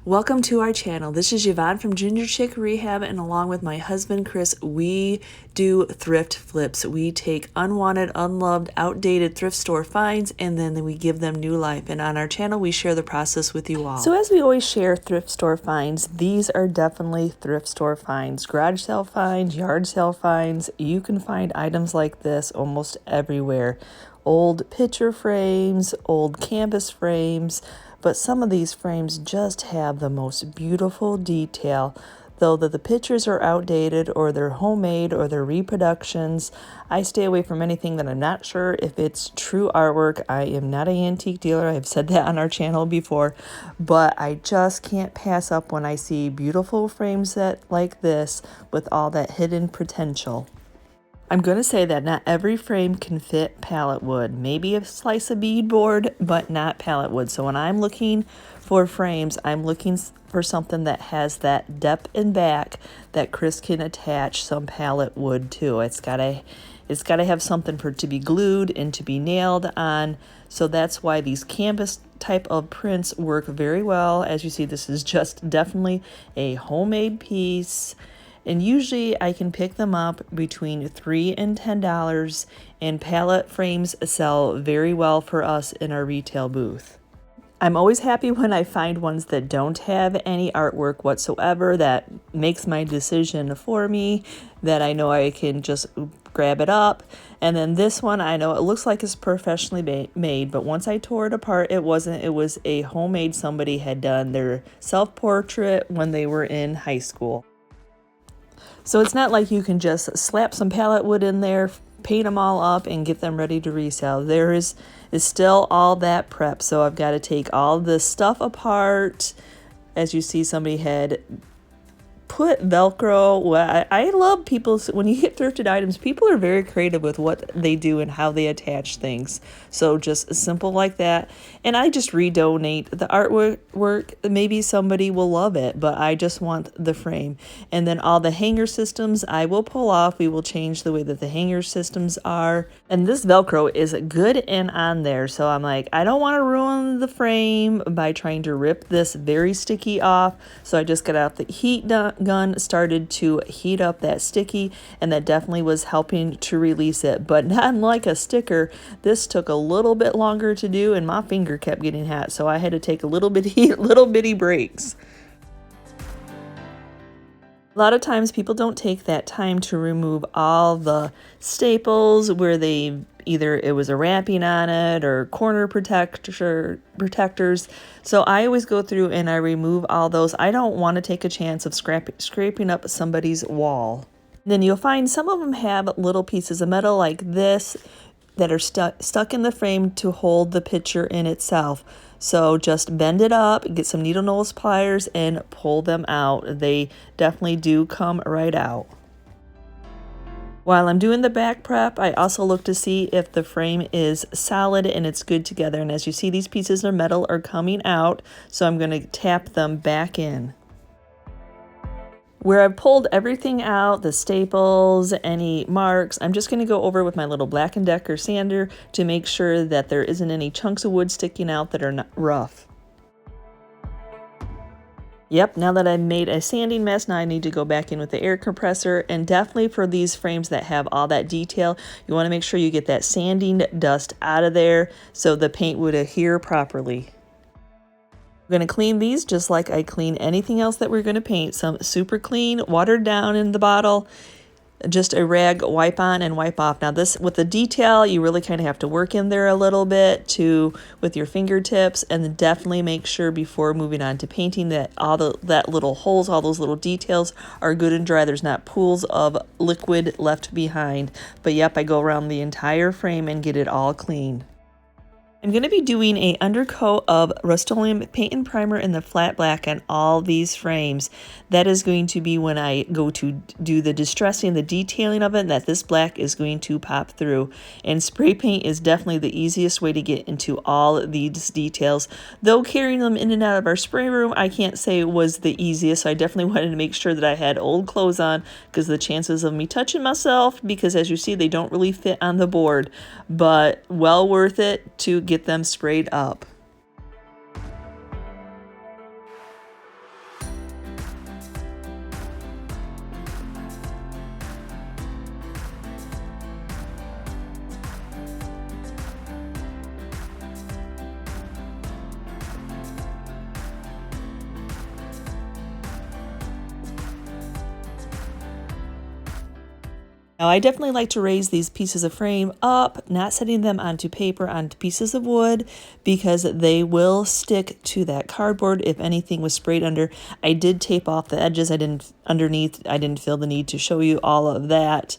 Welcome to our channel. This is Yvonne from Ginger Chick Rehab, and along with my husband Chris, we do thrift flips. We take unwanted, unloved, outdated thrift store finds and then we give them new life. And on our channel, we share the process with you all. So as we always share thrift store finds, these are definitely thrift store finds. Garage sale finds, yard sale finds. You can find items like this almost everywhere. Old picture frames, old canvas frames, but some of these frames just have the most beautiful detail. Though the pictures are outdated or they're homemade or they're reproductions, I stay away from anything that I'm not sure if it's true artwork. I am not an antique dealer. I've said that on our channel before, but I just can't pass up when I see beautiful frames like this with all that hidden potential. I'm going to say that not every frame can fit pallet wood. Maybe a slice of beadboard, but not pallet wood. So when I'm looking for frames, I'm looking for something that has that depth and back that Chris can attach some pallet wood to. It's got to have something for it to be glued and to be nailed on. So that's why these canvas type of prints work very well. As you see, this is just definitely a homemade piece. And usually I can pick them up between $3 and $10, and pallet frames sell very well for us in our retail booth. I'm always happy when I find ones that don't have any artwork whatsoever. That makes my decision for me, that I know I can just grab it up. And then this one, I know it looks like it's professionally made, but once I tore it apart, it wasn't. It was a homemade. Somebody had done their self-portrait when they were in high school. So it's not like you can just slap some pallet wood in there, paint them all up, and get them ready to resell. There is still all that prep. So I've got to take all this stuff apart. As you see, somebody had put Velcro. Well, I love people, when you get thrifted items, people are very creative with what they do and how they attach things. So just simple like that. And I just redonate the artwork. Maybe somebody will love it, but I just want the frame. And then all the hanger systems I will pull off. We will change the way that the hanger systems are. And this Velcro is good and on there. So I'm like, I don't want to ruin the frame by trying to rip this very sticky off. So I just got out the heat gun, started to heat up that sticky, and that definitely was helping to release it. But not unlike a sticker, this took a little bit longer to do, and my finger kept getting hot, so I had to take little bitty breaks. A lot of times people don't take that time to remove all the staples where either it was a wrapping on it or corner protectors. So I always go through and I remove all those. I don't want to take a chance of scraping up somebody's wall. Then you'll find some of them have little pieces of metal like this that are stuck in the frame to hold the picture in itself. So just bend it up, get some needle nose pliers, and pull them out. They definitely do come right out. While I'm doing the back prep, I also look to see if the frame is solid and it's good together. And as you see, these pieces of metal are coming out, so I'm going to tap them back in. Where I've pulled everything out, the staples, any marks, I'm just going to go over with my little Black & Decker sander to make sure that there isn't any chunks of wood sticking out that are not rough. Yep, now that I've made a sanding mess, now I need to go back in with the air compressor. And definitely for these frames that have all that detail, you want to make sure you get that sanding dust out of there so the paint would adhere properly. I'm going to clean these just like I clean anything else that we're going to paint. Some super clean, watered down in the bottle. Just a rag, wipe on and wipe off. Now this, with the detail, you really kind of have to work in there a little bit with your fingertips, and then definitely make sure before moving on to painting that that little holes, all those little details are good and dry. There's not pools of liquid left behind. But yep, I go around the entire frame and get it all clean. I'm going to be doing an undercoat of Rust-Oleum paint and primer in the flat black on all these frames. That is going to be when I go to do the distressing, the detailing of it, that this black is going to pop through. And spray paint is definitely the easiest way to get into all these details. Though carrying them in and out of our spray room, I can't say was the easiest. So I definitely wanted to make sure that I had old clothes on, because the chances of me touching myself, because as you see, they don't really fit on the board, but well worth it to get them sprayed up. Now I definitely like to raise these pieces of frame up, not setting them onto paper, onto pieces of wood, because they will stick to that cardboard if anything was sprayed under. I did tape off the edges. I didn't feel the need to show you all of that,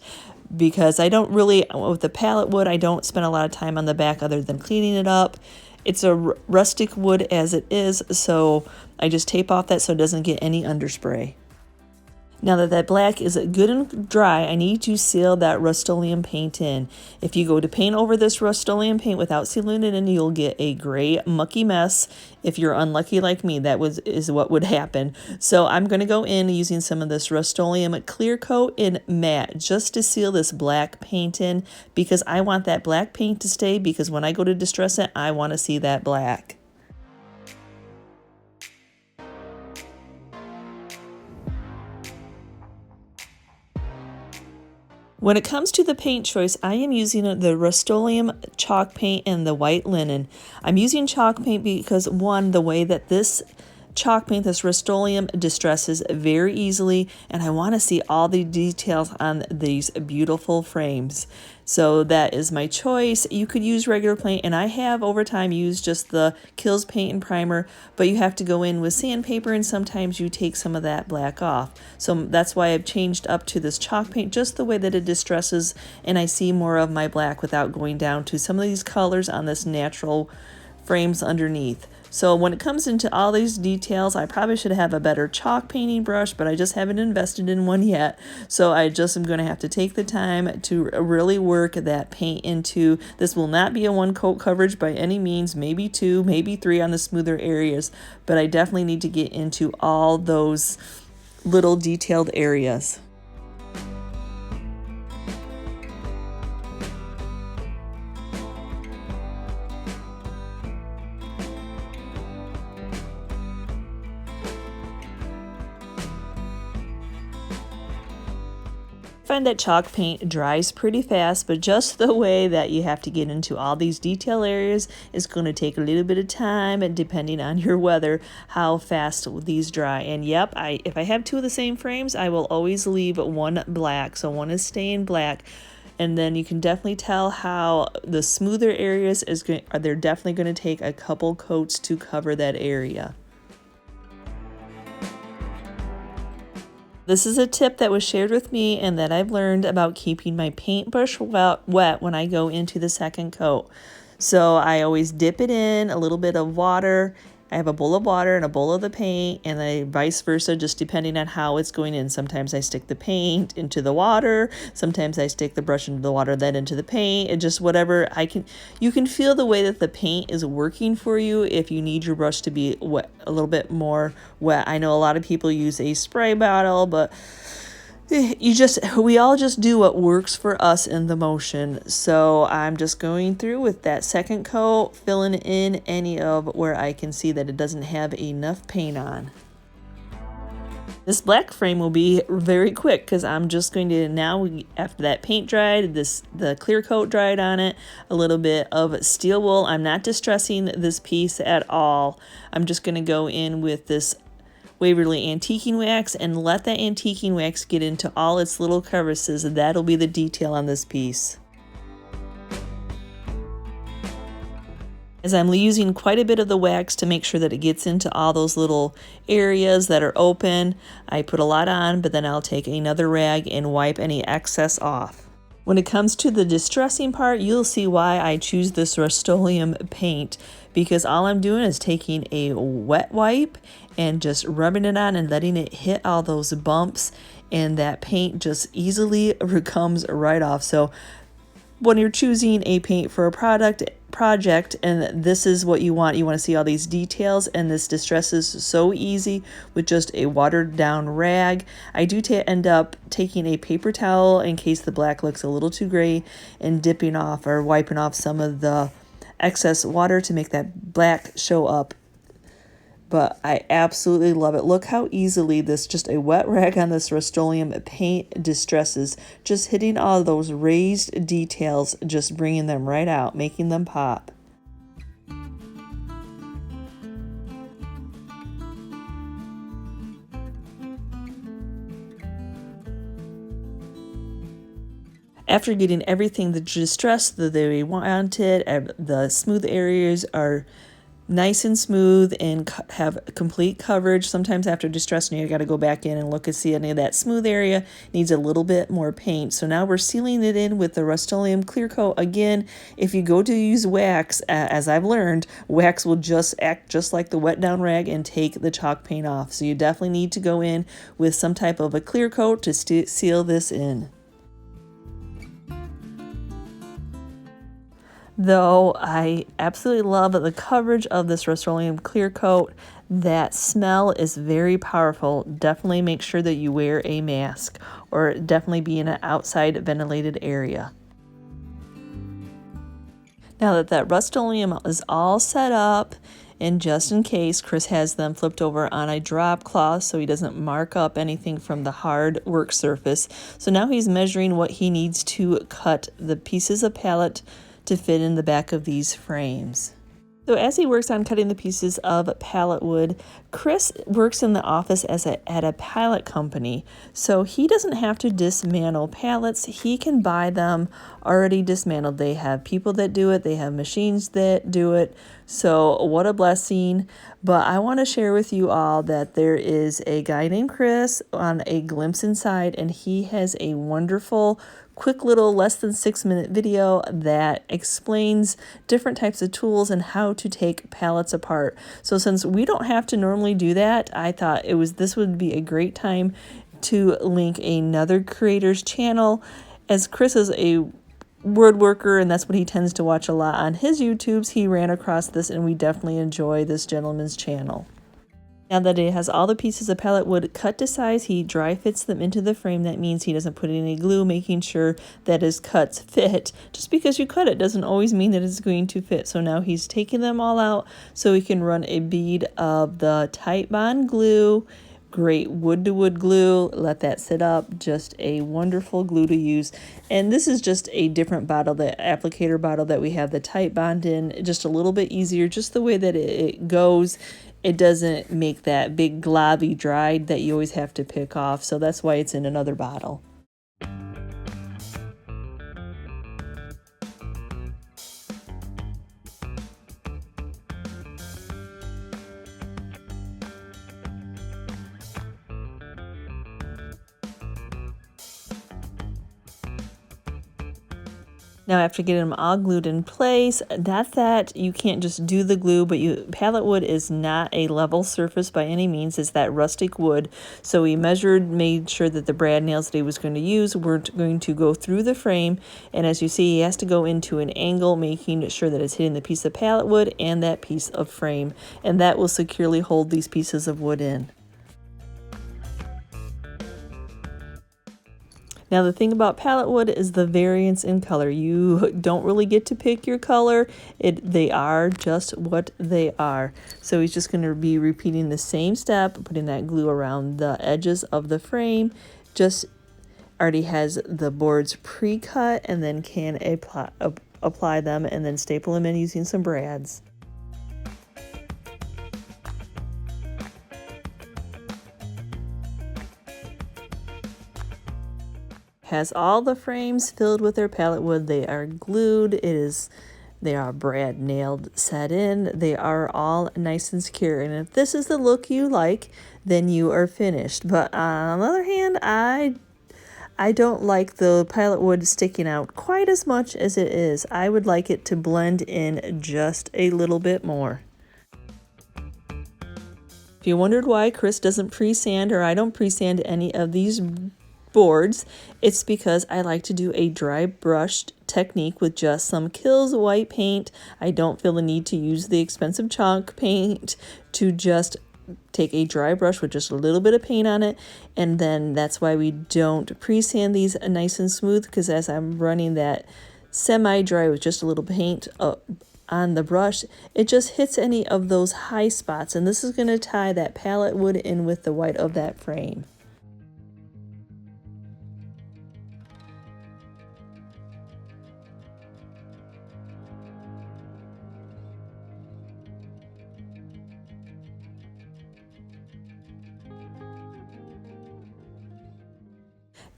because I don't really, with the pallet wood, I don't spend a lot of time on the back other than cleaning it up. It's a rustic wood as it is, so I just tape off that so it doesn't get any underspray. Now that that black is good and dry, I need to seal that Rust-Oleum paint in. If you go to paint over this Rust-Oleum paint without sealing it in, you'll get a gray, mucky mess. If you're unlucky like me, is what would happen. So I'm going to go in using some of this Rust-Oleum clear coat in matte just to seal this black paint in, because I want that black paint to stay, because when I go to distress it, I want to see that black. When it comes to the paint choice, I am using the Rust-Oleum chalk paint and the white linen. I'm using chalk paint because, one, the way that this chalk paint, this Rust-Oleum, distresses very easily, and I want to see all the details on these beautiful frames. So that is my choice. You could use regular paint, and I have over time used just the Kilz paint and primer, but you have to go in with sandpaper, and sometimes you take some of that black off. So that's why I've changed up to this chalk paint, just the way that it distresses, and I see more of my black without going down to some of these colors on this natural frames underneath. So when it comes into all these details, I probably should have a better chalk painting brush, but I just haven't invested in one yet. So I just am going to have to take the time to really work that paint into. This will not be a one coat coverage by any means, maybe 2, maybe 3 on the smoother areas, but I definitely need to get into all those little detailed areas. I find that chalk paint dries pretty fast, but just the way that you have to get into all these detail areas is going to take a little bit of time, and depending on your weather, how fast these dry. And yep, if I have 2 of the same frames, I will always leave one black, so one is staying black. And then you can definitely tell how the smoother areas they're definitely going to take a couple coats to cover that area. This is a tip that was shared with me and that I've learned about keeping my paintbrush wet when I go into the second coat. So I always dip it in a little bit of water. I have a bowl of water and a bowl of the paint, and then vice versa, just depending on how it's going in. Sometimes I stick the paint into the water. Sometimes I stick the brush into the water, then into the paint. It just whatever I can. You can feel the way that the paint is working for you if you need your brush to be wet, a little bit more wet. I know a lot of people use a spray bottle, but we all just do what works for us in the motion. So I'm just going through with that second coat, filling in any of where I can see that it doesn't have enough paint on. This black frame will be very quick because I'm just going to now, after that paint dried, the clear coat dried on it, a little bit of steel wool. I'm not distressing this piece at all. I'm just going to go in with this Waverly antiquing wax and let that antiquing wax get into all its little crevices. That'll be the detail on this piece. As I'm using quite a bit of the wax to make sure that it gets into all those little areas that are open, I put a lot on, but then I'll take another rag and wipe any excess off. When it comes to the distressing part, you'll see why I choose this Rust-Oleum paint, because all I'm doing is taking a wet wipe and just rubbing it on and letting it hit all those bumps, and that paint just easily comes right off. So when you're choosing a paint for a project and this is what you want to see all these details, and this distresses so easy with just a watered down rag. I do end up taking a paper towel in case the black looks a little too gray and dipping off or wiping off some of the excess water to make that black show up. But I absolutely love it. Look how easily just a wet rag on this Rust-Oleum paint distresses. Just hitting all those raised details, just bringing them right out, making them pop. After getting everything the distressed the way we wanted, the smooth areas are nice and smooth and have complete coverage. Sometimes after distressing, you got to go back in and look and see any of that smooth area needs a little bit more paint. So now we're sealing it in with the Rust-Oleum clear coat. Again, if you go to use wax, as I've learned, wax will just act just like the wet down rag and take the chalk paint off. So you definitely need to go in with some type of a clear coat to seal this in. Though I absolutely love the coverage of this Rust-Oleum clear coat, that smell is very powerful. Definitely make sure that you wear a mask or definitely be in an outside ventilated area. Now that Rust-Oleum is all set up, and just in case, Chris has them flipped over on a drop cloth so he doesn't mark up anything from the hard work surface. So now he's measuring what he needs to cut the pieces of pallet to fit in the back of these frames. So as he works on cutting the pieces of pallet wood, Chris works in the office at a pallet company, so he doesn't have to dismantle pallets. He can buy them already dismantled. They have people that do it. They have machines that do it. So what a blessing. But I want to share with you all that there is a guy named Chris on A Glimpse Inside, and he has a wonderful quick little less than 6-minute video that explains different types of tools and how to take pallets apart. So since we don't have to normally do that, I thought this would be a great time to link another creator's channel, as Chris is a word worker and that's what he tends to watch a lot on his YouTubes. He ran across this and we definitely enjoy this gentleman's channel. Now that it has all the pieces of pallet wood cut to size, he dry fits them into the frame. That means he doesn't put any glue, making sure that his cuts fit. Just because you cut it doesn't always mean that it's going to fit. So now he's taking them all out so he can run a bead of the Titebond glue. Great wood-to-wood glue. Let that sit up. Just a wonderful glue to use. And this is just a different bottle, the applicator bottle that we have the Titebond in. Just a little bit easier, just the way that it goes. It doesn't make that big globby dried that you always have to pick off. So that's why it's in another bottle. Now after getting them all glued in place, that you can't just do the glue, but pallet wood is not a level surface by any means. It's that rustic wood. So he made sure that the brad nails that he was going to use were going to go through the frame. And as you see, he has to go into an angle, making sure that it's hitting the piece of pallet wood and that piece of frame. And that will securely hold these pieces of wood in. Now the thing about pallet wood is the variance in color. You don't really get to pick your color. They are just what they are. So he's just going to be repeating the same step, putting that glue around the edges of the frame. Just already has the boards pre-cut and then can apply them and then staple them in using some brads. Has all the frames filled with their pallet wood. They are glued. They are brad nailed, set in. They are all nice and secure. And if this is the look you like, then you are finished. But on the other hand, I don't like the pallet wood sticking out quite as much as it is. I would like it to blend in just a little bit more. If you wondered why Chris doesn't pre-sand or I don't pre-sand any of these boards, it's because I like to do a dry brushed technique with just some Kilz white paint. I don't feel the need to use the expensive chalk paint, to just take a dry brush with just a little bit of paint on it. And then that's why we don't pre-sand these nice and smooth, because as I'm running that semi-dry with just a little paint on the brush, it just hits any of those high spots, and this is going to tie that pallet wood in with the white of that frame.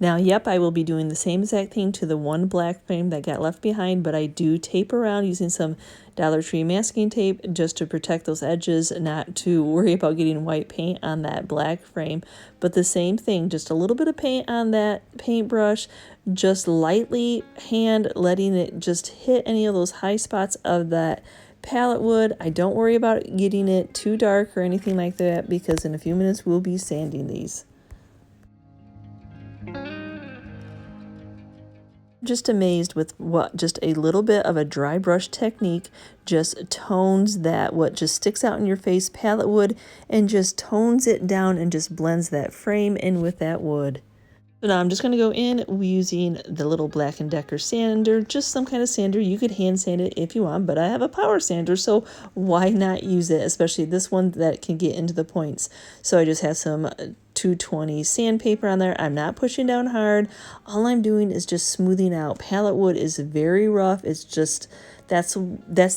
Now, yep, I will be doing the same exact thing to the one black frame that got left behind, but I do tape around using some Dollar Tree masking tape just to protect those edges, not to worry about getting white paint on that black frame. But the same thing, just a little bit of paint on that paintbrush, just lightly hand letting it just hit any of those high spots of that pallet wood. I don't worry about getting it too dark or anything like that, because in a few minutes we'll be sanding these. Just amazed with what just a little bit of a dry brush technique just tones that what just sticks out in your face pallet wood and just tones it down and just blends that frame in with that wood. So now I'm just going to go in using the little Black & Decker sander, just some kind of sander. You could hand sand it if you want, but I have a power sander, so why not use it, especially this one that can get into the points. So I just have some 220 sandpaper on there. I'm not pushing down hard. All I'm doing is just smoothing out. Pallet wood is very rough. It's just that's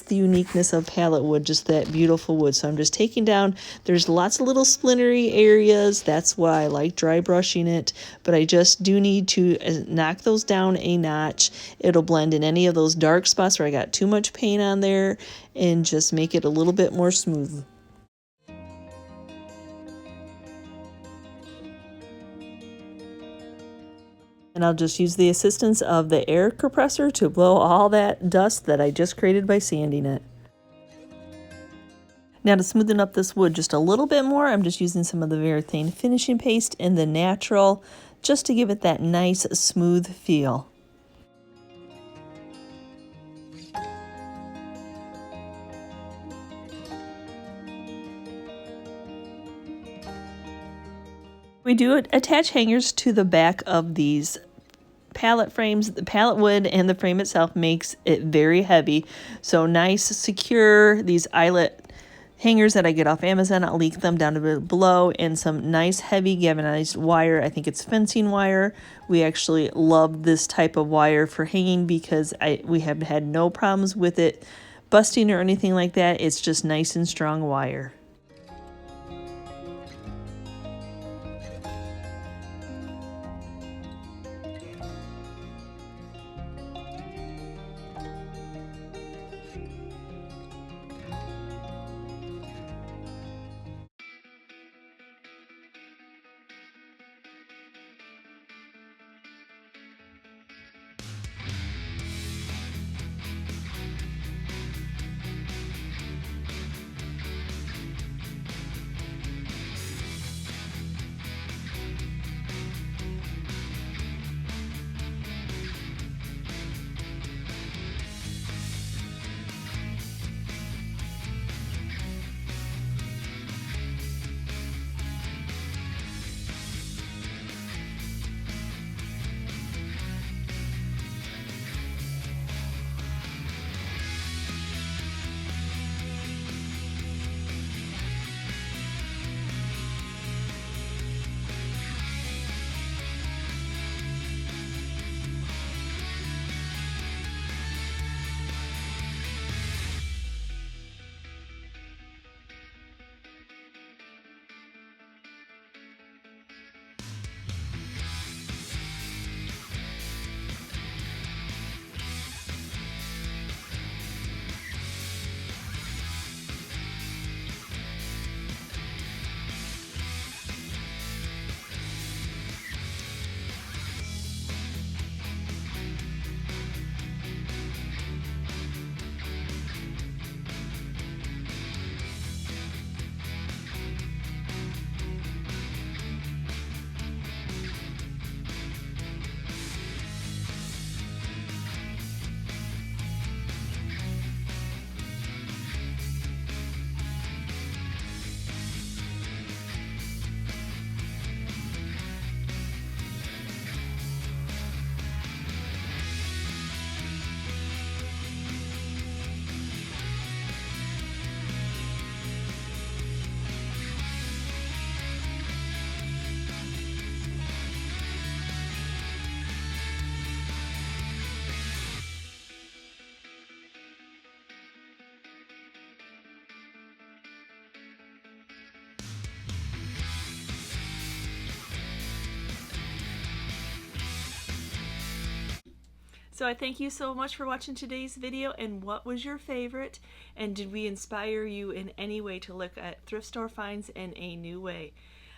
the uniqueness of pallet wood, just that beautiful wood. So I'm just taking down, there's lots of little splintery areas. That's why I like dry brushing it, but I just do need to knock those down a notch. It'll blend in any of those dark spots where I got too much paint on there and just make it a little bit more smooth. And I'll just use the assistance of the air compressor to blow all that dust that I just created by sanding it. Now to smoothen up this wood just a little bit more, I'm just using some of the Varathane finishing paste in the natural, just to give it that nice smooth feel. We do attach hangers to the back of these pallet frames. The pallet wood and the frame itself makes it very heavy. So nice, secure, these eyelet hangers that I get off Amazon, I'll link them down a bit below, and some nice heavy galvanized wire. I think it's fencing wire. We actually love this type of wire for hanging because we have had no problems with it busting or anything like that. It's just nice and strong wire. So I thank you so much for watching today's video, and what was your favorite? And did we inspire you in any way to look at thrift store finds in a new way?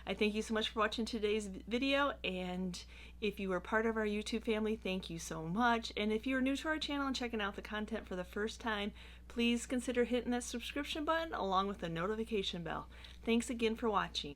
I thank you so much for watching today's video, and if you were part of our YouTube family, thank you so much. And if you're new to our channel and checking out the content for the first time, please consider hitting that subscription button along with the notification bell. Thanks again for watching.